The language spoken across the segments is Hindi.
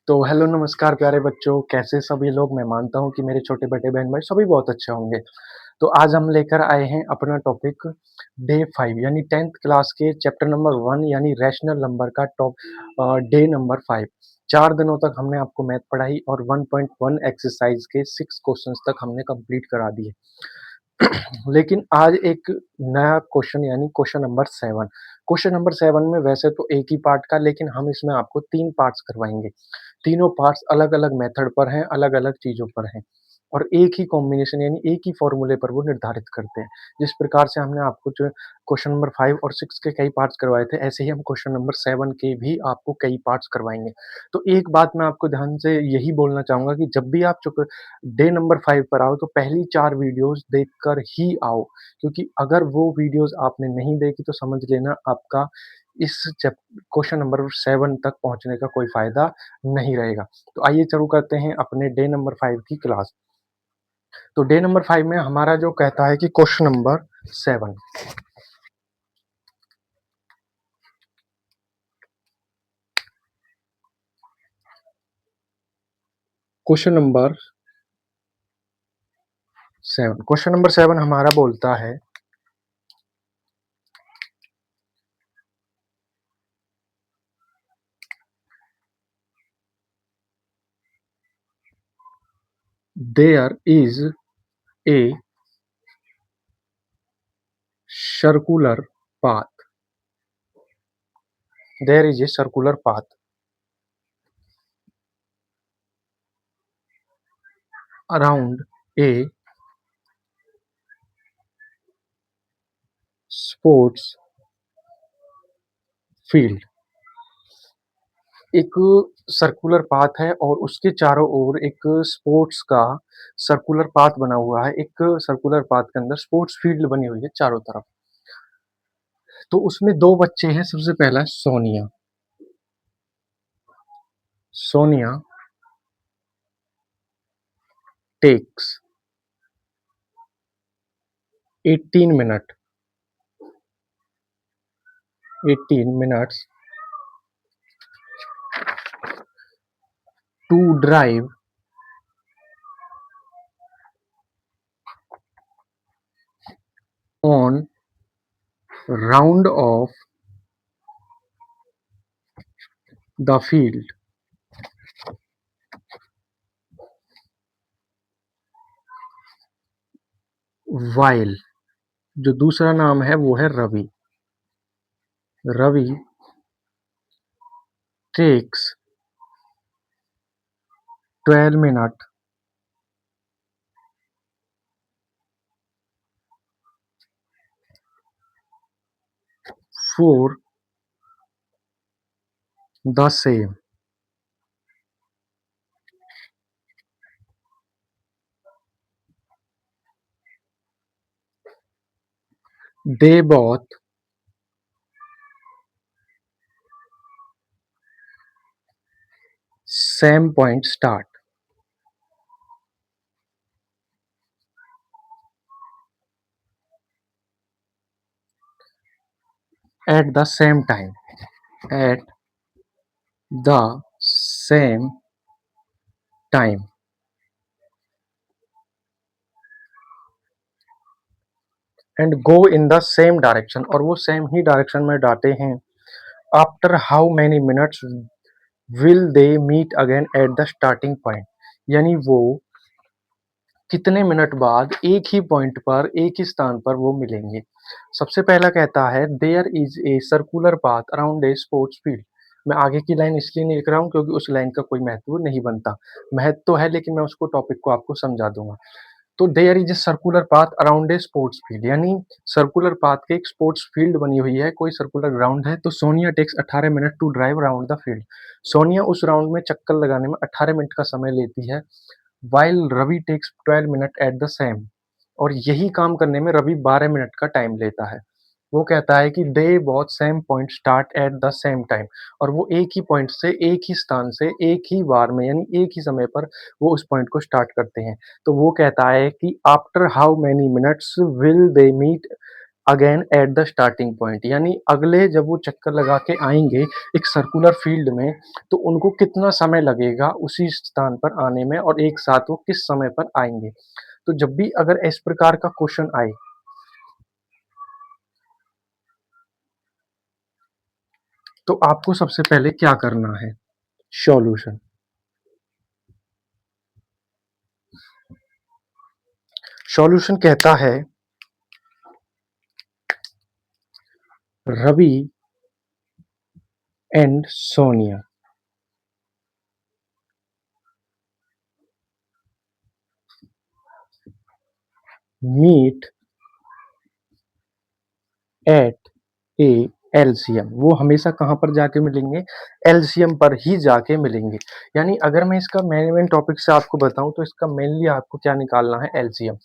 तो हेलो नमस्कार प्यारे बच्चों, कैसे सभी लोग? मैं मानता हूँ कि मेरे छोटे बड़े बहन-भाई सभी बहुत अच्छे होंगे। तो आज हम लेकर आए हैं अपना टॉपिक डे 5 यानी 10th क्लास के चैप्टर नंबर 1 यानी रैशनल नंबर का डे नंबर 5। 4 दिनों तक हमने आपको मैथ पढ़ाई और 1.1 एक्सरसाइज के 6 क्वेश्चंस तक हमने कंप्लीट करा दिए। लेकिन आज एक नया क्वेश्चन यानी क्वेश्चन नंबर 7। क्वेश्चन नंबर 7 में वैसे तो एक ही पार्ट का, लेकिन हम इसमें आपको 3 पार्ट्स करवाएँगे। तीनों पार्ट्स अलग-अलग मेथड पर हैं, अलग-अलग चीज़ों पर हैं और एक ही कॉम्बिनेशन यानी एक ही फ़ॉर्मूले पर वो निर्धारित करते हैं। जिस प्रकार से हमने आपको जो क्वेश्चन नंबर 5 और 6 के कई पार्ट्स करवाए थे, ऐसे ही हम क्वेश्चन नंबर 7 के भी आपको कई पार्ट्स करवाएँगे। तो एक बात मैं आपको ध्यान से यही बोलना चाहूँगा कि जब भी आप डे नंबर 5 पर आओ, तो पहली 4 वीडियोज़ देखकर ही आओ, क्योंकि अगर वो वीडियोज़ आपने नहीं देखी तो समझ लेना आपका इस क्वेश्चन नंबर 7 तक पहुँचने का कोई फ़ायदा नहीं रहेगा। तो आइए शुरू करते हैं अपने डे नंबर 5 की क्लास। तो डे नंबर 5 में हमारा जो कहता है कि question number 7। Question number 7 question number 7 हमारा बोलता है there is a circular path there is a circular path around a sports field. एक सर्कुलर पाथ है और उसके चारों ओर एक स्पोर्ट्स का सर्कुलर पाथ बना हुआ है। एक सर्कुलर पाथ के अंदर स्पोर्ट्स फील्ड बनी हुई है चारों तरफ। तो उसमें 2 बच्चे हैं, सबसे पहला है Sonia. Sonia takes 18 minute 18 minutes to drive on round of the field while. जो दूसरा नाम है वो है Ravi. Ravi takes 12 minute for the same. They both same point start at the same time at the same time and go in the same direction और वो सेम ही डायरेक्शन में जाते हैं। After how many minutes will they meet again at the starting point. यानी वो कितने मिनट बाद एक ही पॉइंट पर एक ही स्थान पर वो मिलेंगे। सबसे पहला कहता है there is a circular path around a sports field. मैं आगे की लाइन इसलिए नहीं लिख रहा हूँ क्योंकि उस लाइन का कोई महत्व नहीं बनता। महत्व तो है, लेकिन मैं उसको टॉपिक को आपको समझा दूंगा। तो there is a circular path around a sports field, यानी सर्कुलर पाथ के एक स्पोर्ट्स फील्ड बनी हुई है, कोई सर्कुलर ग्राउंड है। तो Sonia takes 18 minute to drive around the field. Sonia उस राउंड में चक्कर लगाने में 18 मिनट का समय लेती है। While Ravi takes 12 minute at the same. और यही काम करने में रवि 12 मिनट का टाइम लेता है। वो कहता है कि they both same point start at the same time. और वो एक ही पॉइंट से, एक ही स्थान से, एक ही बार में यानी एक ही समय पर वो उस पॉइंट को स्टार्ट करते हैं। तो वो कहता है कि after how many minutes will they meet again at the starting point, यानी अगले जब वो चक्कर लगा के आएँगे एक सर्कुलर फील्ड में, तो उनको कितना समय लगेगा उसी स्थान पर आने में और एक साथ वो किस समय पर आएँगे। तो जब भी अगर इस प्रकार का क्वेश्चन आए, तो आपको सबसे पहले क्या करना है? सॉल्यूशन। सॉल्यूशन कहता है Ravi and Sonia meet at a LCM. वो हमेशा कहाँ पर जाके मिलेंगे? एलसीएम पर ही जाके मिलेंगे। यानी अगर मैं इसका मेन टॉपिक से आपको बताऊं तो इसका मेनली आपको क्या निकालना है? एलसीएम।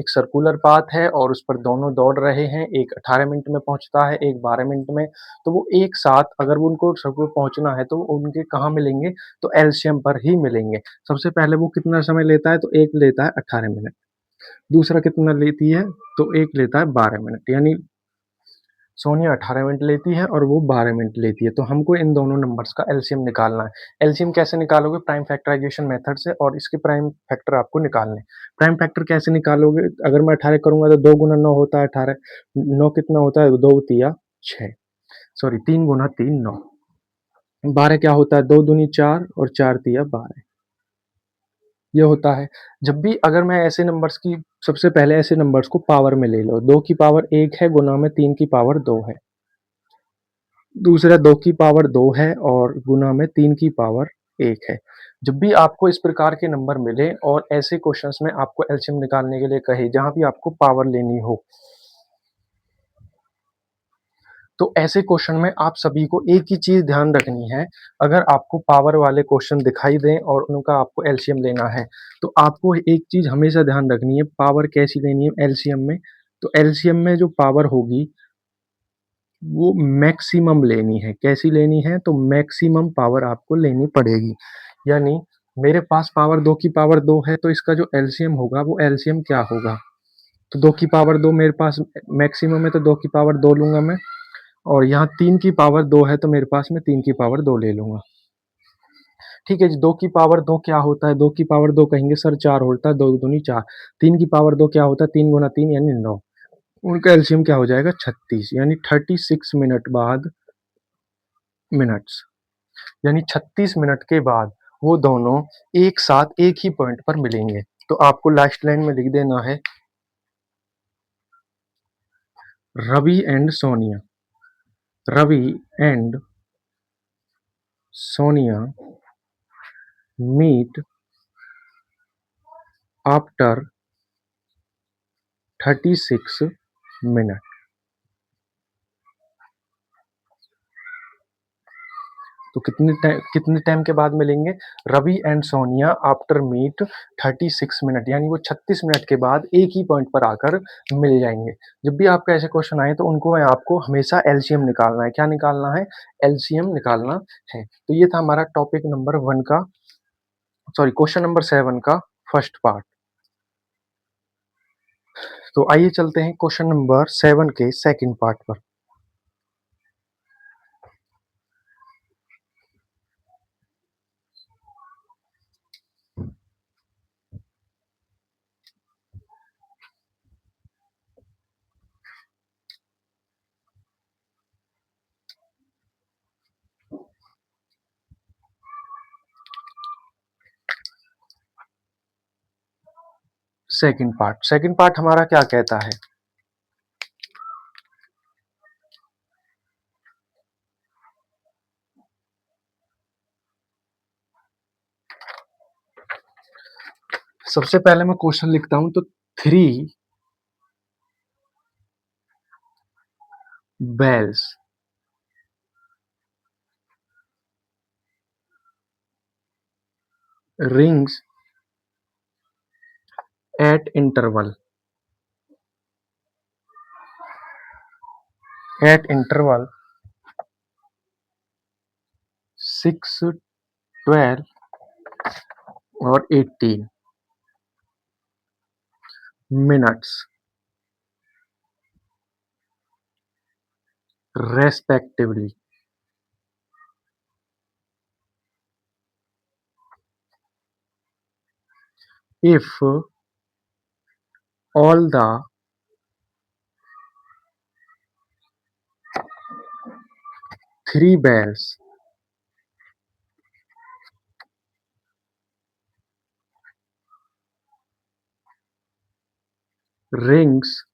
एक सर्कुलर पाथ है और उस पर दोनों दौड़ रहे हैं, एक 18 मिनट में पहुंचता है, एक 12 मिनट में। तो वो एक साथ अगर वो उनको सबको पहुंचना है तो उनके कहाँ मिलेंगे? तो एलसीएम पर ही मिलेंगे। सबसे पहले वो कितना समय लेता है? तो एक लेता है 18 मिनट। दूसरा कितना लेती है? तो एक लेता है 12 मिनट। यानी सोनिया 18 मिनट लेती है और वो 12 मिनट लेती है। तो हमको इन दोनों नंबर्स का एलसीएम निकालना है। एलसीएम कैसे निकालोगे? प्राइम फैक्टराइजेशन मेथड से, और इसके प्राइम फैक्टर आपको निकालने हैं। प्राइम फैक्टर कैसे निकालोगे? अगर मैं 18 करूँगा तो 2 गुना 9 होता है 18। 9 कितना होता है? 2 तिया 6, सॉरी 3 गुना 3 9। 12 क्या होता है? 2 दूनी 4 और 4 तिया 12। ये होता है। जब भी अगर मैं ऐसे नंबर्स की, सबसे पहले ऐसे नंबर्स को पावर में ले लो। 2 की पावर 1 है गुना में 3 की पावर 2 है। दूसरा 2 की पावर 2 है और गुना में 3 की पावर 1 है। जब भी आपको इस प्रकार के नंबर मिले और ऐसे क्वेश्चंस में आपको एलसीएम निकालने के लिए कहे, जहाँ भी आपको पावर लेनी हो, तो ऐसे क्वेश्चन में आप सभी को एक ही चीज़ ध्यान रखनी है। अगर आपको पावर वाले क्वेश्चन दिखाई दें और उनका आपको एलसीएम लेना है, तो आपको एक चीज़ हमेशा ध्यान रखनी है, पावर कैसी लेनी है एलसीएम में? तो एलसीएम में जो पावर होगी वो मैक्सिमम लेनी है। कैसी लेनी है? तो मैक्सिमम पावर आपको लेनी पड़ेगी। यानी मेरे पास पावर 2 की पावर 2 है, तो इसका जो एलसीएम होगा वो एलसीएम क्या होगा? तो 2 की पावर 2 मेरे पास मैक्सिमम है, तो 2 की पावर 2 लूँगा मैं, और यहाँ 3 की पावर 2 है तो मेरे पास मैं 3 की पावर 2 ले लूँगा। ठीक है जी, 2 की पावर 2 क्या होता है? 2 की पावर 2 कहेंगे सर 4 होता है, 2 दूनी 4। 3 की पावर 2 क्या होता है? 3 गुना 3 यानी 9। उनका एलसीएम क्या हो जाएगा? 36, यानी 36 मिनट बाद मिनट्स, यानी 36 मिनट के बाद वो दोनों एक साथ एक ही पॉइंट पर मिलेंगे। तो आपको लास्ट लाइन में लिख देना है Ravi and Sonia. Ravi and Sonia meet after 36 minute. तो कितने टाइम के बाद मिलेंगे? Ravi and Sonia after meet 36 minute, यानी वो 36 मिनट के बाद एक ही पॉइंट पर आकर मिल जाएंगे। जब भी आपका ऐसे क्वेश्चन आए तो उनको आपको हमेशा एलसीएम निकालना है। क्या निकालना है? एलसीएम निकालना है। तो ये था हमारा टॉपिक नंबर 1 का, सॉरी क्वेश्चन नंबर 7 का फर्स्ट पार्ट। तो आइए चलते हैं क्वेश्चन नंबर 7 के सेकंड पार्ट पर। सेकंड पार्ट हमारा क्या कहता है? सबसे पहले मैं क्वेश्चन लिखता हूं, तो 3 bells rings at interval 6, 12 और 18 minutes respectively. If all the three bells rings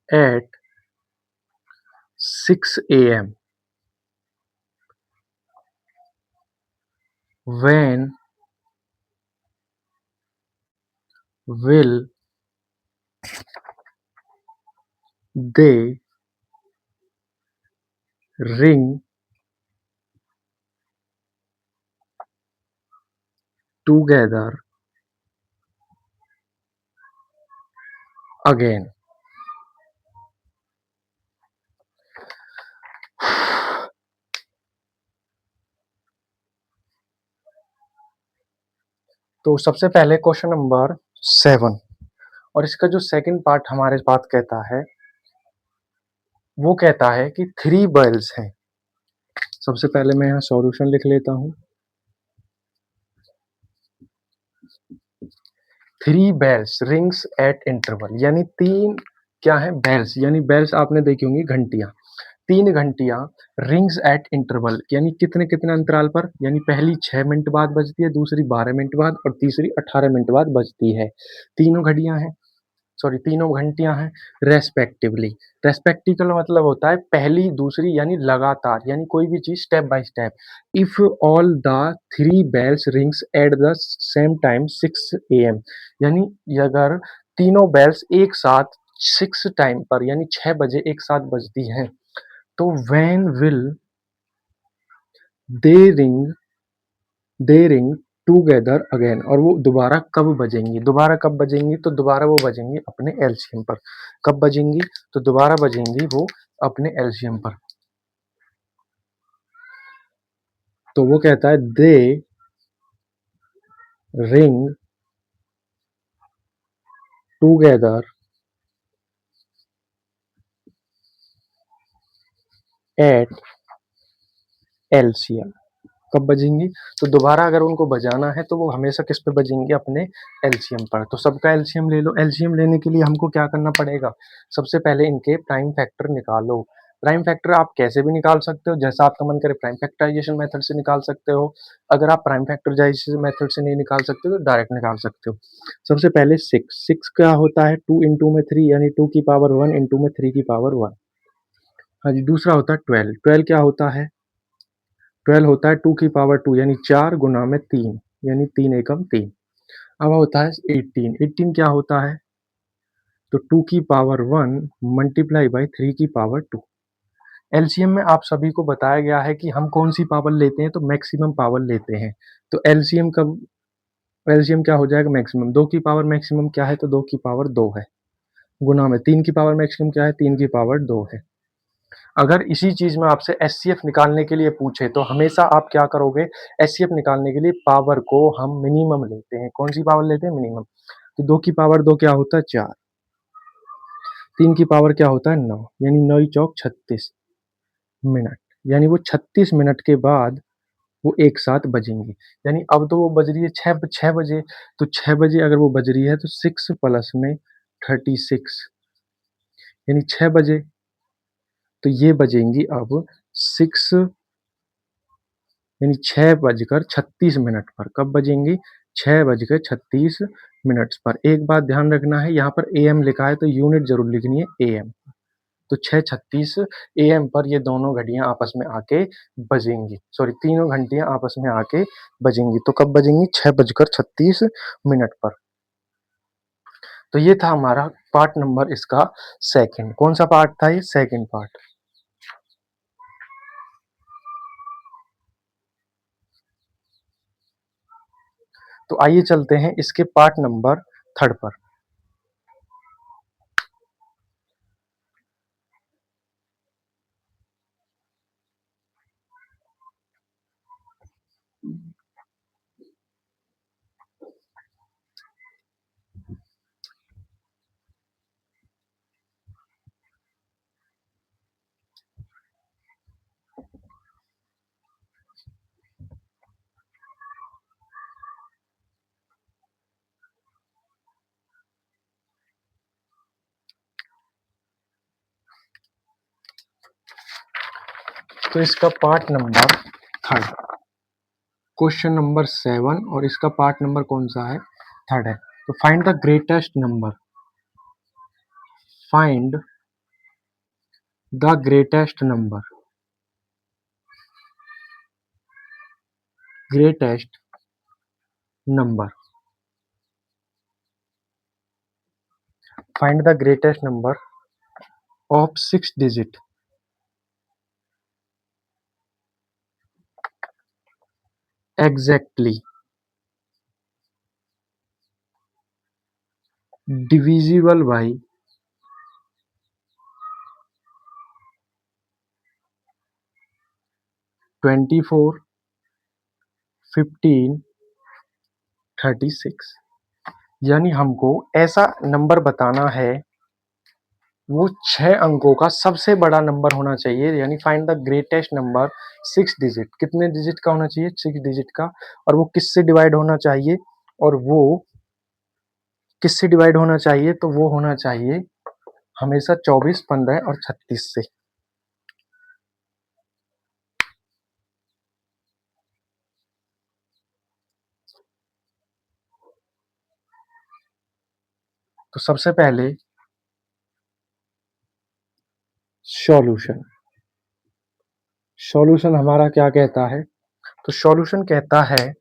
at 6 a.m., when will they ring together again? तो सबसे पहले क्वेश्चन नंबर 7, और इसका जो सेकंड पार्ट हमारे पास कहता है, वो कहता है कि 3 बेल्स हैं। सबसे पहले मैं यहाँ सॉल्यूशन लिख लेता हूँ। 3 बेल्स रिंग्स एट इंटरवल, यानी 3 क्या है? बेल्स, यानी बेल्स आपने देखी होंगी घंटियाँ। 3 घंटियाँ रिंग्स एट इंटरवल, यानी कितने-कितने अंतराल पर? यानी पहली 6 मिनट बाद बजती है, दूसरी 12 मिनट बाद और तीसरी 18 मिनट बाद बजती है। तीनों घड़ियाँ हैं, सॉरी तीनों घंटियाँ हैं रेस्पेक्टिवली। रेस्पेक्टिकल मतलब होता है पहली, दूसरी, यानी लगातार, यानी कोई भी चीज़ step by step. If all the 3 bells rings at the same time 6 AM, यानी अगर तीनों बेल्स एक साथ 6 टाइम पर यानी 6 बजे एक साथ बजती हैं, तो when will they ring they ring together again, और वो दोबारा कब बजेंगी? दोबारा कब बजेंगी? तो दोबारा वो बजेंगी अपने एलसीएम पर। कब बजेंगी? तो दोबारा बजेंगी वो अपने एलसीएम पर। तो वो कहता है दे रिंग टुगेदर एट एलसीएम। कब बजेंगी? तो दोबारा अगर उनको बजाना है तो वो हमेशा किस पे बजेंगे? अपने एलसीएम पर। तो सबका एलसीएम ले लो। एलसीएम लेने के लिए हमको क्या करना पड़ेगा? सबसे पहले इनके प्राइम फैक्टर निकालो। प्राइम फैक्टर आप कैसे भी निकाल सकते हो, जैसा आपका मन करे प्राइम फैक्टराइजेशन मेथड से निकाल सकते हो। अगर आप प्राइम फैक्टराइजेशन मेथड से नहीं निकाल सकते तो डायरेक्ट निकाल सकते हो। सबसे पहले 6 क्या होता है? 2 इंटू में 3, यानी 2 की पावर 1 इंटू में 3 की पावर 1। हाँ जी, दूसरा होता है 12। 12 क्या होता है? 12 होता है 2 की पावर 2, यानी 4 गुना में 3, यानी 3 एकम 3। अब होता है 18। 18 क्या होता है? तो 2 की पावर 1 मल्टीप्लाई बाय 3 की पावर 2। एलसीएम में आप सभी को बताया गया है कि हम कौन सी पावर लेते हैं? तो मैक्सिमम पावर लेते हैं। तो एलसीएम क्या हो जाएगा? मैक्सिमम। 2 की पावर मैक्सिमम क्या है? तो 2 की पावर 2 है, गुना में 3 की पावर मैक्सिमम क्या है? 3 की पावर 2 है। अगर इसी चीज़ में आपसे एचसीएफ निकालने के लिए पूछे तो हमेशा आप क्या करोगे? एचसीएफ निकालने के लिए पावर को हम मिनिमम लेते हैं। कौन-सी पावर लेते हैं? मिनिमम। तो 2 की पावर 2 क्या होता है? 4। 3 की पावर क्या होता है? 9, यानी 9 चौक 36 मिनट। यानी वो 36 मिनट के बाद वो एक साथ बजेंगी। यानी अब तो वो बज रही है 6 बजे, तो 6 बजे अगर वो बज रही है तो 6 प्लस में 36, यानी 6 बजे। तो ये बजेंगी अब 6, यानी 6 बजकर 36 मिनट पर। कब बजेंगी? 6 बजकर 36 मिनट्स पर। एक बात ध्यान रखना है, यहाँ पर एएम लिखा है तो यूनिट ज़रूर लिखनी है एएम। तो 6:36 एएम पर ये दोनों घड़ियाँ आपस में आके बजेंगी। सॉरी, तीनों घंटियाँ आपस में आके बजेंगी। तो कब बजेंगी? 6 बजकर 36 मिनट पर। तो ये था हमारा पार्ट नंबर इसका सेकंड। कौन-सा पार्ट था ये? Second part. तो आइए चलते हैं इसके पार्ट नंबर थर्ड पर। तो इसका part number third, question number 7 और इसका पार्ट नंबर कौन सा है? थर्ड है। तो find the greatest number, find the greatest number, greatest number, find the greatest number of 6 digit exactly divisible by 24, 15, 36। यानी हमको ऐसा नंबर बताना है, वो 6 अंकों का सबसे बड़ा नंबर होना चाहिए। यानी find the greatest number 6 digit, कितने डिजिट का होना चाहिए? 6 डिजिट का। और वो किससे डिवाइड होना चाहिए? और वो किससे डिवाइड होना चाहिए? तो वो होना चाहिए हमेशा 24, 15 और 36 से। तो सबसे पहले सॉल्यूशन, सॉल्यूशन हमारा क्या कहता है? तो सॉल्यूशन कहता है,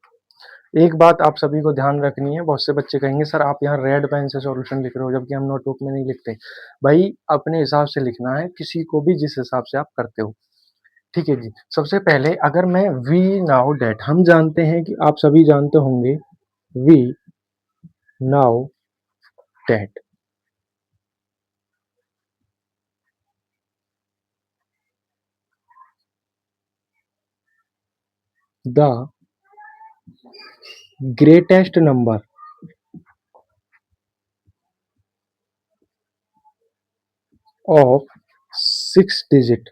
एक बात आप सभी को ध्यान रखनी है। बहुत से बच्चे कहेंगे सर आप यहाँ रेड पेन से सॉल्यूशन लिख रहे हो, जबकि हम नोटबुक में नहीं लिखते। भाई अपने हिसाब से लिखना है, किसी को भी जिस हिसाब से आप करते हो। ठीक है जी। सबसे पहले अगर मैं वी नाउ डेट, हम जानते हैं कि आप सभी जानते होंगे we now date the greatest number of 6 digit,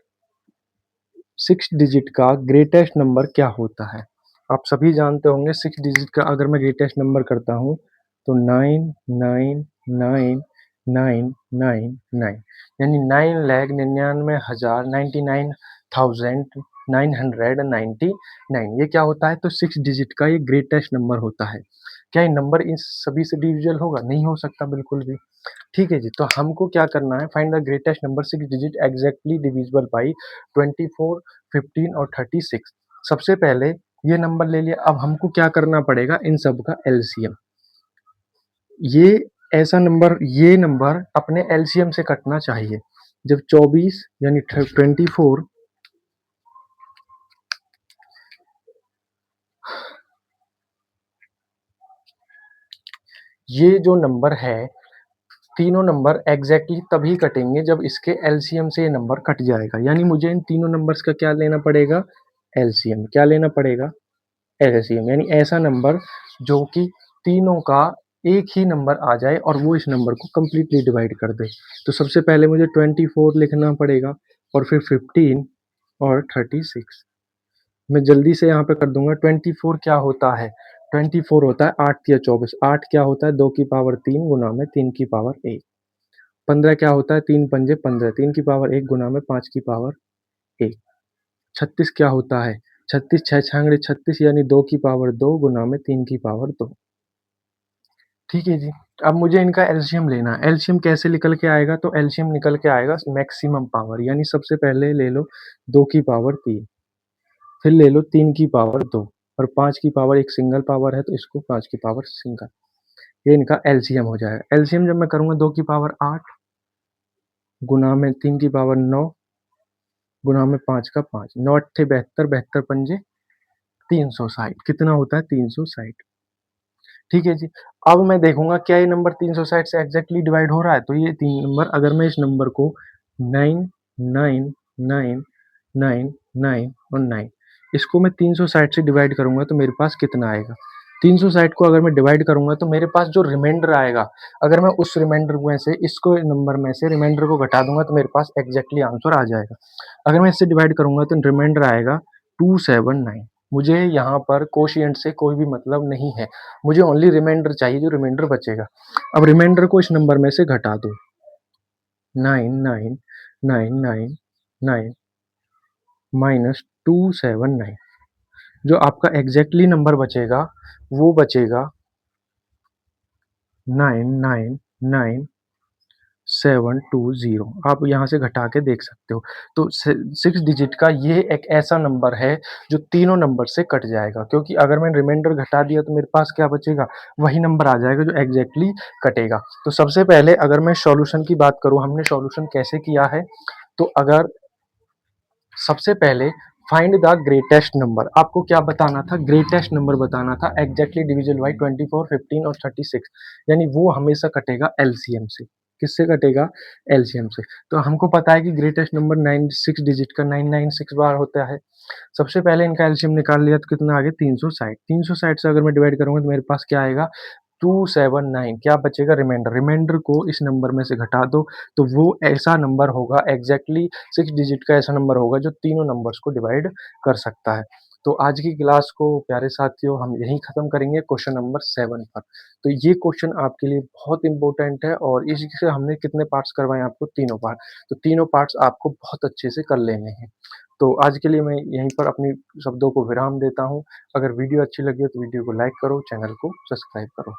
6 digit का ग्रेटेस्ट नंबर क्या होता है? आप सभी जानते होंगे 6 डिजिट का अगर मैं ग्रेटेस्ट नंबर करता हूँ तो 9999999, यानी 9,99,999,999। ये क्या होता है? तो 6 डिजिट का ये ग्रेटेस्ट नंबर होता है। क्या ये नंबर इन सभी से डिविजिबल होगा? नहीं हो सकता बिल्कुल भी। ठीक है जी। तो हमको क्या करना है? Find the greatest number 6 digit exactly divisible by 24, 15 और 36। सबसे पहले ये नंबर ले लिया। अब हमको क्या करना पड़ेगा? इन सब का एलसीएम। ये ऐसा नंबर, ये नंबर अपने एलसीएम से कटना चाहिए। जब 24 यानी 24, ये जो नंबर है, तीनों नंबर एग्जैक्टली तभी कटेंगे जब इसके एलसीएम से ये नंबर कट जाएगा। यानी मुझे इन तीनों नंबर्स का क्या लेना पड़ेगा? एलसीएम। क्या लेना पड़ेगा? एलसीएम। यानी ऐसा नंबर जो कि तीनों का एक ही नंबर आ जाए और वो इस नंबर को कंप्लीटली डिवाइड कर दे। तो सबसे पहले मुझे 24 लिखना पड़ेगा और फिर 15 और 36। मैं जल्दी से यहाँ पे कर दूंगा। 24 क्या होता है? 24 होता है 8 या 24। 8 क्या होता है? 2 की पावर 3 गुना में 3 की पावर 1। 15 क्या होता है? 3 पंजे 15, 3 की पावर 1 गुना में 5 की पावर 1। 36 क्या होता है? 36 छह छांगड़े 36, यानी 2 की पावर 2 गुना में 3 की पावर 2। ठीक है जी। अब मुझे इनका एलसीएम लेना है। एलसीएम कैसे निकल के आएगा? तो एलसीएम निकल के आएगा मैक्सिमम पावर, यानी सबसे पहले ले लो 2 की पावर 3, फिर ले लो 3 की पावर 2 और 5 की पावर एक सिंगल पावर है तो इसको 5 की पावर सिंगल। ये इनका एलसीएम हो जाएगा। एलसीएम जब मैं करूंगा 2 की पावर 8 गुना में 3 की पावर 9 गुना में 5 का 5, 9 अट्ठे 72, 72 पंजे 360। कितना होता है? 360। ठीक है जी। अब मैं देखूंगा क्या ये नंबर 360 से एग्जैक्टली डिवाइड हो रहा है। तो ये तीन नंबर, अगर मैं इस नंबर को 9, 9, 9, 9 और 9, इसको मैं 360 से डिवाइड करूंगा तो मेरे पास कितना आएगा? 360 को अगर मैं डिवाइड करूंगा तो मेरे पास जो रिमाइंडर आएगा, अगर मैं उस रिमाइंडर में से इसको नंबर में से रिमाइंडर को घटा दूंगा तो मेरे पास एग्जैक्टली आंसर आ जाएगा। अगर मैं इससे डिवाइड करूंगा तो रिमाइंडर आएगा 279। मुझे यहाँ पर कोशिएंट से कोई भी मतलब नहीं है, मुझे ओनली रिमाइंडर चाहिए, जो रिमाइंडर बचेगा। अब रिमाइंडर को इस नंबर में से घटा दो। 9, 9, 9, 9, 9, माइनस 279, जो आपका एग्जैक्टली नंबर बचेगा वो बचेगा 999,720। आप यहाँ से घटा के देख सकते हो। तो 6 डिजिट का ये एक ऐसा नंबर है जो तीनों नंबर से कट जाएगा, क्योंकि अगर मैंने रिमाइंडर घटा दिया तो मेरे पास क्या बचेगा, वही नंबर आ जाएगा जो एग्जैक्टली कटेगा। तो सबसे पहले अगर मैं सॉल्यूशन की बात करूँ, हमने सॉल्यूशन कैसे किया है, तो अगर सबसे पहले फाइंड द ग्रेटेस्ट नंबर, आपको क्या बताना था, ग्रेटेस्ट नंबर बताना था, एग्जैक्टली डिविजिबल बाय 24, 15 और 36, यानी वो हमेशा कटेगा एलसीएम से। किससे कटेगा, एलसीएम से। तो हमको पता है कि ग्रेटेस्ट नंबर 96 डिजिट का 996 बार होता है। सबसे पहले इनका एलसीएम निकाल लिया तो कितना आ गया, 360। 360 से अगर मैं डिवाइड करूंगा तो मेरे पास क्या आएगा, 279। क्या बचेगा, रिमाइंडर। रिमाइंडर को इस नंबर में से घटा दो तो वो ऐसा नंबर होगा, एग्जैक्टली 6 डिजिट का ऐसा नंबर होगा जो तीनों नंबर्स को डिवाइड कर सकता है। तो आज की क्लास को प्यारे साथियों हम यहीं ख़त्म करेंगे क्वेश्चन नंबर 7 पर। तो ये क्वेश्चन आपके लिए बहुत इंपॉर्टेंट है और इससे हमने कितने पार्ट्स करवाए आपको, तीनों पार्ट। तो तीनों पार्ट्स आपको बहुत अच्छे से कर लेने हैं। तो आज के लिए मैं यहीं पर अपनी शब्दों को विराम देता हूँ। अगर वीडियो अच्छी लगी हो तो वीडियो को लाइक करो, चैनल को सब्सक्राइब करो।